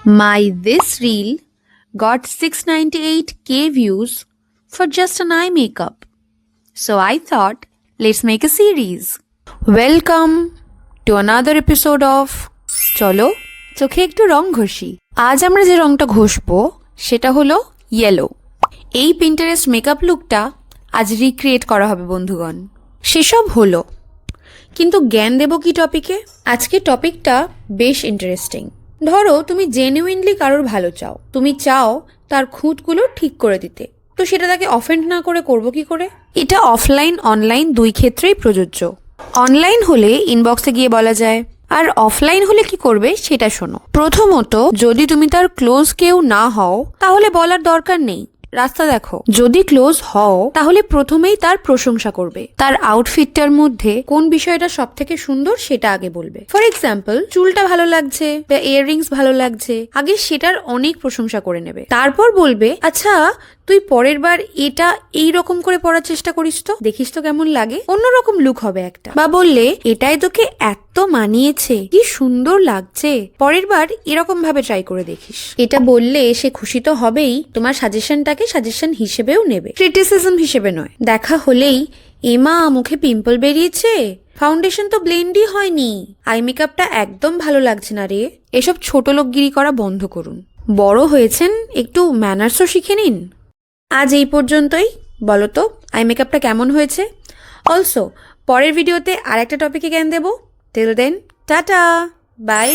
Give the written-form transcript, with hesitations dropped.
My this reel got 698K views for just an eye makeup. So I thought, let's make a series. Welcome to another episode of চলো চোখে একটু রং ঘষি। আজ আমরা যে রংটা ঘষবো সেটা হলো ইয়েলো। এই পিন্টারেস্ট মেকআপ লুকটা আজ রিক্রিয়েট করা হবে বন্ধুগণ। সেসব হলো, কিন্তু জ্ঞান দেব কি টপিকে? আজকে টপিকটা বেশ ইন্টারেস্টিং। ধরো তুমি জেনুইনলি কারোর ভালো চাও, তুমি চাও তার খুঁতগুলো ঠিক করে দিতে, তো সেটা তাকে অফেন্ড না করে করবো কি করে? এটা অফলাইন অনলাইন দুই ক্ষেত্রেই প্রযোজ্য। অনলাইন হলে ইনবক্সে গিয়ে বলা যায়, আর অফলাইন হলে কি করবে সেটা শোনো। প্রথমত, যদি তুমি তার ক্লোজ কেউ না হও তাহলে বলার দরকার নেই, রাস্তা দেখো। যদি ক্লোজ হও তাহলে প্রথমেই তার প্রশংসা করবে, তার আউটফিটটার মধ্যে কোন বিষয়টা সব থেকে সুন্দর সেটা আগে বলবে। ফর এক্সাম্পল, চুলটা ভালো লাগছে বা ইয়াররিংস ভালো লাগছে, আগে সেটার অনেক প্রশংসা করে নেবে। তারপর বলবে, আচ্ছা তুই পরের বার এটা এইরকম করে পরার চেষ্টা করিস তো, দেখিস তো কেমন লাগে, অন্যরকম লুক হবে একটা। বা বললে, এটাই তোকে এত মানিয়েছে, কি সুন্দর লাগছে, পরের বার এরকম ভাবে ট্রাই করে দেখিস। এটা বললে সে খুশি তো হবেই, তোমার সাজেশনটাকে সাজেশন হিসেবেও নেবে, ক্রিটিসিজম হিসেবে নয়। দেখা হলেই, এমা মুখে পিম্পল বেরিয়েছে, ফাউন্ডেশন তো ব্লেন্ডই হয়নি, আই মেকআপটা একদম ভালো লাগছে না রে, এসব ছোট লোকগিরি করা বন্ধ করুন। বড় হয়েছেন, একটু ম্যানার্সও শিখে নিন। আজ এই পর্যন্তই। বলো তো আই মেকআপটা কেমন হয়েছে? অলসো পরের ভিডিওতে আর একটা টপিকে জ্ঞান দেবো। Till then, tata, by.